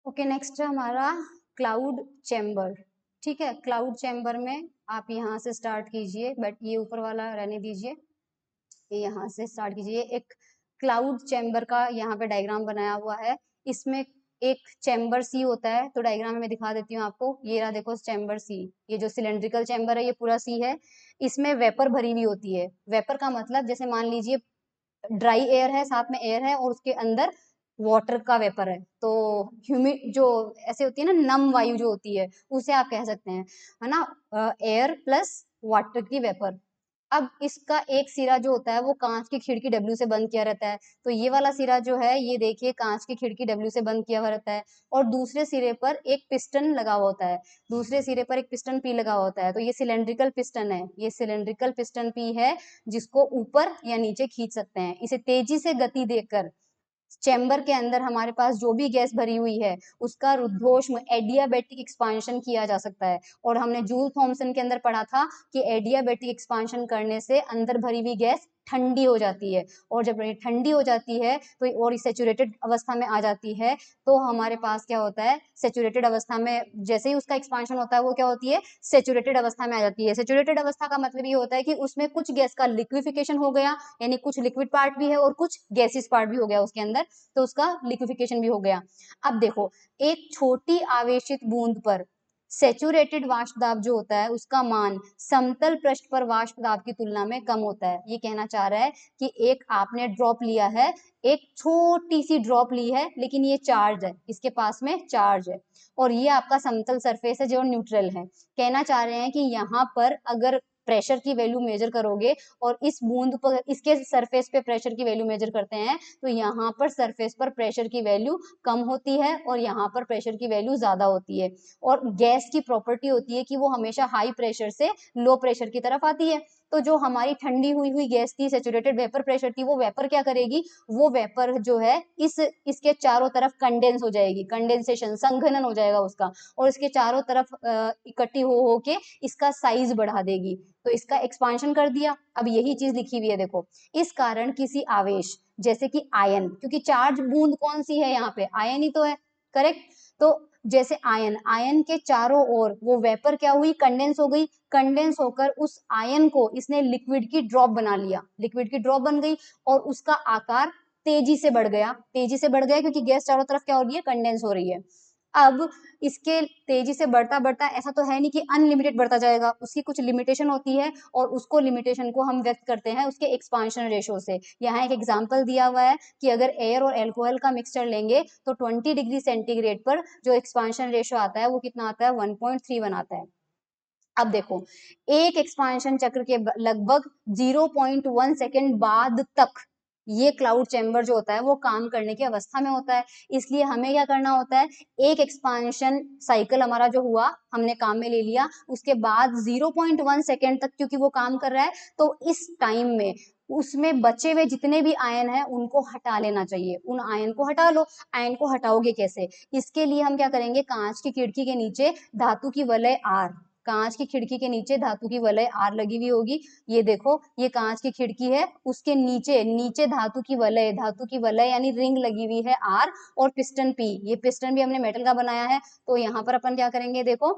Okay, next है हमारा cloud chamber. ठीक है, क्लाउड चैम्बर में आप यहाँ से स्टार्ट कीजिए, बट ये ऊपर वाला रहने दीजिए, ये यहाँ से स्टार्ट कीजिए। एक क्लाउड चैम्बर का यहाँ पे डायग्राम बनाया हुआ है। इसमें एक चैम्बर सी होता है, तो डायग्राम में मैं दिखा देती हूँ आपको। ये रहा, देखो चैम्बर सी, ये जो सिलेंड्रिकल चैम्बर है ये पूरा सी है। इसमें वेपर भरी हुई होती है। वेपर का मतलब जैसे मान लीजिए ड्राई एयर है, साथ में एयर है और उसके अंदर वाटर का वेपर है, तो ह्यूमिड जो ऐसे होती है ना, नम वायु जो होती है, उसे आप कह सकते हैं, है ना, एयर प्लस वाटर की वेपर। अब इसका एक सिरा जो होता है वो कांच की खिड़की डब्ल्यू से बंद किया रहता है, तो ये वाला सिरा जो है ये देखिए कांच की खिड़की डब्ल्यू से बंद किया हुआ रहता है, और दूसरे सिरे पर एक पिस्टन लगा हुआ होता है, दूसरे सिरे पर एक पिस्टन पी लगा हुआ होता है, तो ये सिलेंड्रिकल पिस्टन है, ये सिलेंड्रिकल पिस्टन पी है, जिसको ऊपर या नीचे खींच सकते हैं। इसे तेजी से गति देकर चैम्बर के अंदर हमारे पास जो भी गैस भरी हुई है उसका रुद्धोष्म एडियाबैटिक एक्सपांशन किया जा सकता है। और हमने जूल थॉमसन के अंदर पढ़ा था कि एडियाबैटिक एक्सपांशन करने से अंदर भरी हुई गैस ठंडी हो जाती है, और जब ये ठंडी हो जाती है तो और सैचुरेटेड अवस्था में आ जाती है, तो हमारे पास क्या होता है, सैचुरेटेड अवस्था में जैसे ही उसका एक्सपांशन होता है वो क्या होती है, सैचुरेटेड अवस्था में आ जाती है। सैचुरेटेड अवस्था का मतलब ये होता है कि उसमें कुछ गैस का लिक्विफिकेशन हो गया, यानी कुछ लिक्विड पार्ट भी है और कुछ गैसियस पार्ट भी हो गया उसके अंदर, तो उसका लिक्विफिकेशन भी हो गया। अब देखो, एक छोटी आवेशित बूंद पर सैचुरेटेड वाष्प दाब जो होता है उसका मान समतल पृष्ठ पर वाष्प दाब की तुलना में कम होता है। ये कहना चाह रहा है कि एक आपने ड्रॉप लिया है, एक छोटी सी ड्रॉप ली है, लेकिन ये चार्ज है, इसके पास में चार्ज है, और ये आपका समतल सरफेस है जो न्यूट्रल है। कहना चाह रहे हैं कि यहाँ पर अगर प्रेशर की वैल्यू मेजर करोगे और इस बूंद पर, इसके सरफेस पे प्रेशर की वैल्यू मेजर करते हैं, तो यहाँ पर सरफेस पर प्रेशर की वैल्यू कम होती है और यहाँ पर प्रेशर की वैल्यू ज्यादा होती है। और गैस की प्रॉपर्टी होती है कि वो हमेशा हाई प्रेशर से लो प्रेशर की तरफ आती है। तो जो हमारी ठंडी हुई हुई गैस थी, सैचुरेटेड वेपर प्रेशर थी, वो वेपर क्या करेगी, वो वेपर जो है इसके चारों तरफ कंडेंस हो जाएगी, कंडेंसेशन, संघनन हो जाएगा उसका, और इसके चारों तरफ इकट्ठी हो के इसका साइज बढ़ा देगी, तो इसका एक्सपांशन कर दिया। अब यही चीज लिखी हुई है, देखो, इस कारण किसी आवेश जैसे कि आयन, क्योंकि चार्ज बूंद कौन सी है यहाँ पे, आयन ही तो है, करेक्ट। तो जैसे आयन, आयन के चारों ओर वो वेपर क्या हुई, कंडेंस हो गई, कंडेंस होकर उस आयन को इसने लिक्विड की ड्रॉप बना लिया, लिक्विड की ड्रॉप बन गई, और उसका आकार तेजी से बढ़ गया, तेजी से बढ़ गया क्योंकि गैस चारों तरफ क्या हो रही है, कंडेंस हो रही है। अब इसके तेजी से बढ़ता बढ़ता ऐसा तो है नहीं कि अनलिमिटेड बढ़ता जाएगा, उसकी कुछ लिमिटेशन होती है, और उसको लिमिटेशन को हम व्यक्त करते हैं उसके एक्सपांशन रेशो से। यहाँ एक एग्जांपल दिया हुआ है कि अगर एयर और अल्कोहल का मिक्सचर लेंगे तो 20 डिग्री सेंटीग्रेड पर जो एक्सपांशन रेशो आता है वो कितना आता है, 1.31 आता है। अब देखो, एक एक्सपांशन चक्र के लगभग 0.1 सेकेंड बाद तक ये क्लाउड चैम्बर जो होता है वो काम करने की अवस्था में होता है। इसलिए हमें क्या करना होता है, एक एक्सपांशन साइकिल हमारा जो हुआ हमने काम में ले लिया, उसके बाद 0.1 सेकेंड तक क्योंकि वो काम कर रहा है, तो इस टाइम में उसमें बचे हुए जितने भी आयन हैं उनको हटा लेना चाहिए, उन आयन को हटा लो। आयन को हटाओगे कैसे, इसके लिए हम क्या करेंगे, कांच की खिड़की के नीचे धातु की वलय आर, कांच की खिड़की के नीचे धातु की वलय आर लगी हुई होगी। ये देखो, ये कांच की खिड़की है, उसके नीचे नीचे धातु की वलय, धातु की वलय यानी रिंग लगी हुई है आर, और पिस्टन पी, ये पिस्टन भी हमने मेटल का बनाया है। तो यहाँ पर अपन क्या करेंगे, देखो,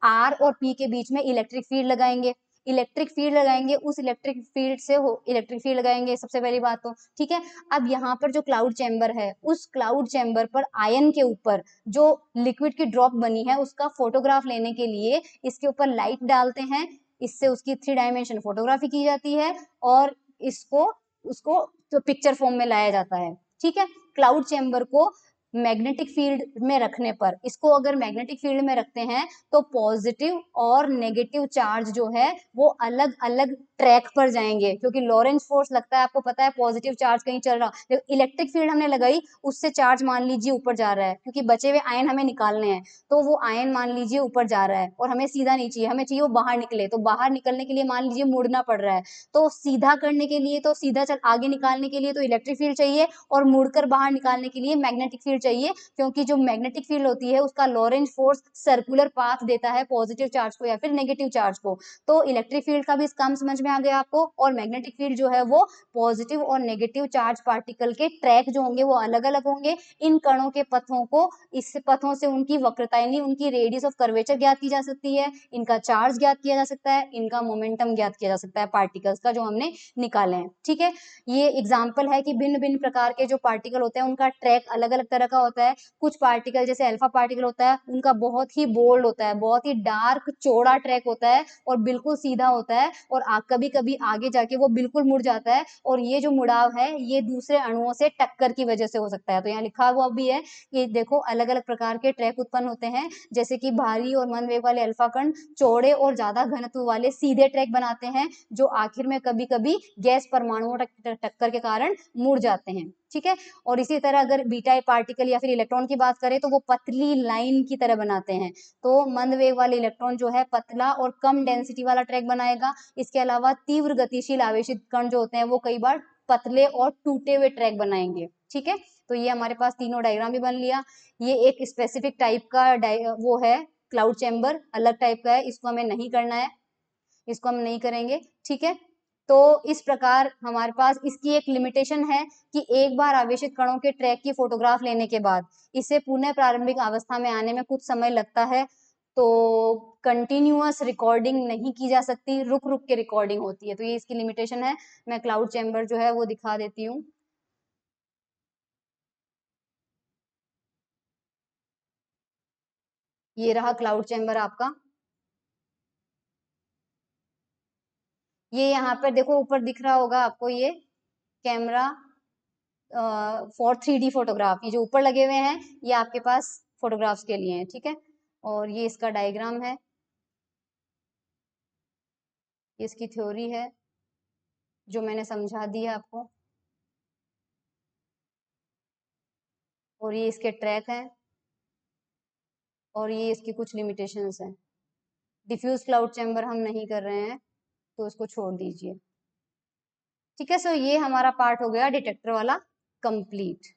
आर और पी के बीच में इलेक्ट्रिक फील्ड लगाएंगे, इलेक्ट्रिक फील्ड लगाएंगे, उस इलेक्ट्रिक फील्ड से हो इलेक्ट्रिक फील्ड लगाएंगे सबसे पहली बात तो, ठीक है। अब यहाँ पर जो क्लाउड चैम्बर है, उस क्लाउड चैम्बर पर आयन के ऊपर जो लिक्विड की ड्रॉप बनी है उसका फोटोग्राफ लेने के लिए इसके ऊपर लाइट डालते हैं, इससे उसकी 3 डायमेंशन फोटोग्राफी की जाती है, और इसको उसको तो पिक्चर फॉर्म में लाया जाता है, ठीक है। क्लाउड चैम्बर को मैग्नेटिक फील्ड में रखने पर, इसको अगर मैग्नेटिक फील्ड में रखते हैं तो पॉजिटिव और नेगेटिव चार्ज जो है वो अलग अलग ट्रैक पर जाएंगे, क्योंकि लॉरेंज फोर्स लगता है, आपको पता है, पॉजिटिव चार्ज कहीं चल रहा, इलेक्ट्रिक फील्ड हमने लगाई, उससे चार्ज मान लीजिए ऊपर जा रहा है, क्योंकि बचे हुए आयन हमें निकालने हैं, तो वो आयन मान लीजिए ऊपर जा रहा है और हमें सीधा नहीं चाहिए, हमें चाहिए वो बाहर निकले, तो बाहर निकलने के लिए मान लीजिए मुड़ना पड़ रहा है, तो सीधा करने के लिए, तो सीधा चल आगे निकालने के लिए तो इलेक्ट्रिक फील्ड चाहिए, और मुड़कर बाहर निकालने के लिए मैग्नेटिक फील्ड चाहिए, क्योंकि जो मैग्नेटिक फील्ड होती है उसका लॉरेंज फोर्स सर्कुलर पाथ देता है पॉजिटिव चार्ज को या फिर नेगेटिव चार्ज को। तो इलेक्ट्रिक फील्ड का भी काम समझ में आ गया आपको, और मैग्नेटिक फील्ड जो है वो पॉजिटिव और नेगेटिव चार्ज पार्टिकल के ट्रैक जो होंगे वो अलग अलग होंगे। इन कणों के पथों को, इस पथों से उनकी वक्रता यानी उनकी रेडियस ऑफ कर्वेचर ज्ञात की जा सकती है, इनका चार्ज ज्ञात किया जा सकता है, इनका मोमेंटम ज्ञात किया जा सकता है पार्टिकल्स का जो हमने निकाले हैं। ठीक है, ये एग्जाम्पल है कि भिन्न भिन्न प्रकार के जो पार्टिकल होते हैं उनका ट्रैक अलग अलग तरह का होता है। कुछ पार्टिकल जैसे अल्फा पार्टिकल होता है, उनका बहुत ही बोल्ड होता है, बहुत ही डार्क चौड़ा ट्रैक होता है और बिल्कुल सीधा होता है, और कभी कभी आगे जाके वो बिल्कुल मुड़ जाता है, और ये जो मुड़ाव है ये दूसरे अणुओं से टक्कर की वजह से हो सकता है। तो यहाँ लिखा हुआ भी है कि देखो अलग अलग प्रकार के ट्रैक उत्पन्न होते हैं, जैसे कि भारी और मंद वेग वाले अल्फा कण चौड़े और ज्यादा घनत्व वाले सीधे ट्रैक बनाते हैं, जो आखिर में कभी कभी गैस परमाणुओं टक्कर के कारण मुड़ जाते हैं। ठीक है, और इसी तरह अगर बीटा पार्टिकल या फिर इलेक्ट्रॉन की बात करें तो वो पतली लाइन की तरह बनाते हैं। तो मंद वेग वाले इलेक्ट्रॉन जो है पतला और कम डेंसिटी वाला ट्रैक बनाएगा। इसके अलावा तीव्र गतिशील आवेशित कण जो होते हैं वो कई बार पतले और टूटे हुए ट्रैक बनाएंगे। ठीक है, तो ये हमारे पास तीनों डायग्राम भी बन लिया। ये एक स्पेसिफिक टाइप का वो है क्लाउड चैम्बर, अलग टाइप का है, इसको हमें नहीं करना है, इसको हम नहीं करेंगे। ठीक है, तो इस प्रकार हमारे पास इसकी एक लिमिटेशन है कि एक बार आवेशित कणों के ट्रैक की फोटोग्राफ लेने के बाद इसे पुनः प्रारंभिक अवस्था में आने में कुछ समय लगता है। तो कंटिन्यूअस रिकॉर्डिंग नहीं की जा सकती, रुक रुक के रिकॉर्डिंग होती है, तो ये इसकी लिमिटेशन है। मैं क्लाउड चैम्बर जो है वो दिखा देती हूँ। ये रहा क्लाउड चैम्बर आपका। ये यहाँ पर देखो ऊपर दिख रहा होगा आपको, ये कैमरा फॉर 3D फोटोग्राफ, ये जो ऊपर लगे हुए हैं ये आपके पास फोटोग्राफ्स के लिए हैं। ठीक है, और ये इसका डायग्राम है, ये इसकी थ्योरी है जो मैंने समझा दी है आपको, और ये इसके ट्रैक हैं, और ये इसकी कुछ लिमिटेशंस हैं। डिफ्यूज क्लाउड चैम्बर हम नहीं कर रहे हैं तो इसको छोड़ दीजिए। ठीक है, सो ये हमारा पार्ट हो गया डिटेक्टर वाला कंप्लीट।